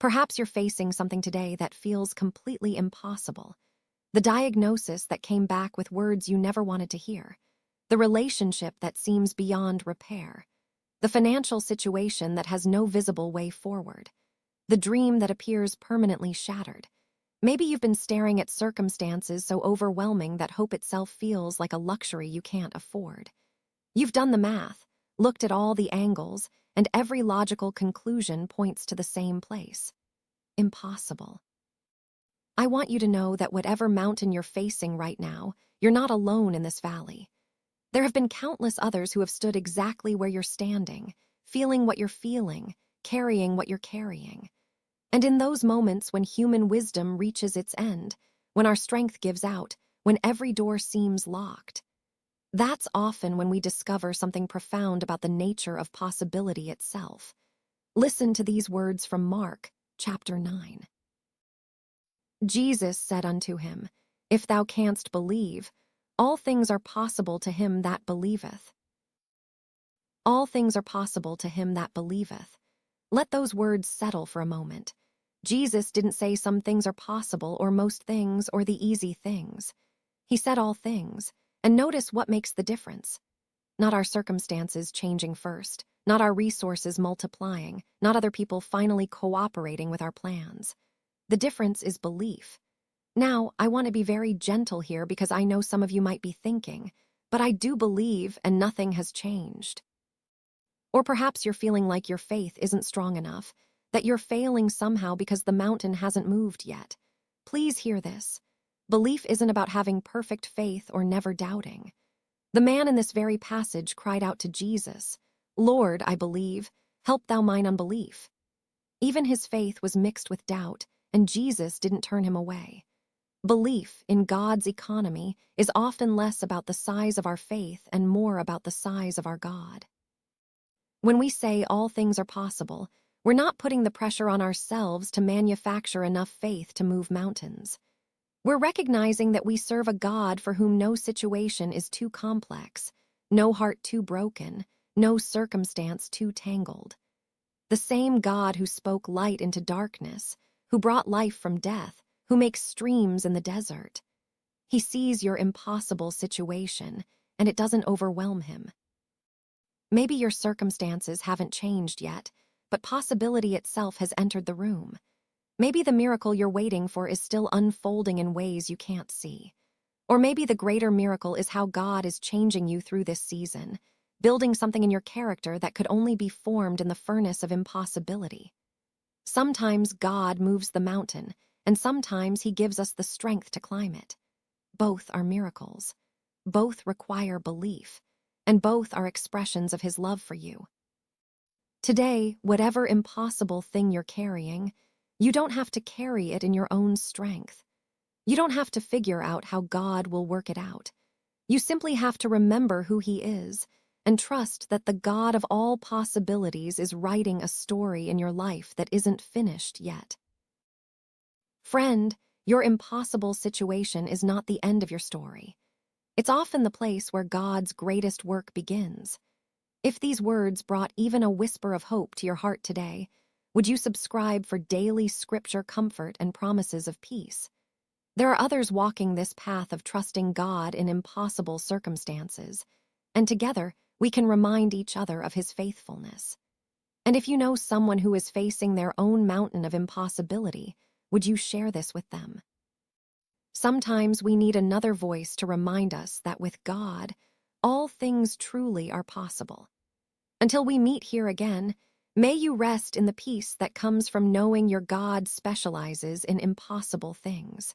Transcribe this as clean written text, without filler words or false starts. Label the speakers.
Speaker 1: Perhaps you're facing something today that feels completely impossible. The diagnosis that came back with words you never wanted to hear. The relationship that seems beyond repair. The financial situation that has no visible way forward. The dream that appears permanently shattered. Maybe you've been staring at circumstances so overwhelming that hope itself feels like a luxury you can't afford. You've done the math, looked at all the angles, and every logical conclusion points to the same place. Impossible. I want you to know that whatever mountain you're facing right now, you're not alone in this valley. There have been countless others who have stood exactly where you're standing, feeling what you're feeling, carrying what you're carrying. And in those moments when human wisdom reaches its end, when our strength gives out, when every door seems locked, that's often when we discover something profound about the nature of possibility itself. Listen to these words from Mark, chapter 9. Jesus said unto him, If thou canst believe, all things are possible to him that believeth. All things are possible to him that believeth. Let those words settle for a moment. Jesus didn't say some things are possible or most things or the easy things. He said all things, and notice what makes the difference. Not our circumstances changing first, not our resources multiplying, not other people finally cooperating with our plans. The difference is belief. Now, I want to be very gentle here because I know some of you might be thinking, but I do believe and nothing has changed. Or perhaps you're feeling like your faith isn't strong enough, that you're failing somehow because the mountain hasn't moved yet. Please hear this. Belief isn't about having perfect faith or never doubting. The man in this very passage cried out to Jesus, Lord, I believe, help thou mine unbelief. Even his faith was mixed with doubt, and Jesus didn't turn him away. Belief in God's economy is often less about the size of our faith and more about the size of our God. When we say all things are possible, we're not putting the pressure on ourselves to manufacture enough faith to move mountains. We're recognizing that we serve a God for whom no situation is too complex, no heart too broken, no circumstance too tangled. The same God who spoke light into darkness, who brought life from death, who makes streams in the desert. He sees your impossible situation, and it doesn't overwhelm him. Maybe your circumstances haven't changed yet, but possibility itself has entered the room. Maybe the miracle you're waiting for is still unfolding in ways you can't see. Or maybe the greater miracle is how God is changing you through this season, building something in your character that could only be formed in the furnace of impossibility. Sometimes God moves the mountain, and sometimes he gives us the strength to climb it. Both are miracles. Both require belief, and both are expressions of his love for you. Today, whatever impossible thing you're carrying, you don't have to carry it in your own strength. You don't have to figure out how God will work it out. You simply have to remember who he is and trust that the God of all possibilities is writing a story in your life that isn't finished yet. Friend, your impossible situation is not the end of your story. It's often the place where God's greatest work begins. If these words brought even a whisper of hope to your heart today, would you subscribe for daily scripture comfort and promises of peace? There are others walking this path of trusting God in impossible circumstances, and together we can remind each other of his faithfulness. And if you know someone who is facing their own mountain of impossibility, would you share this with them? Sometimes we need another voice to remind us that with God, all things truly are possible. Until we meet here again, may you rest in the peace that comes from knowing your God specializes in impossible things.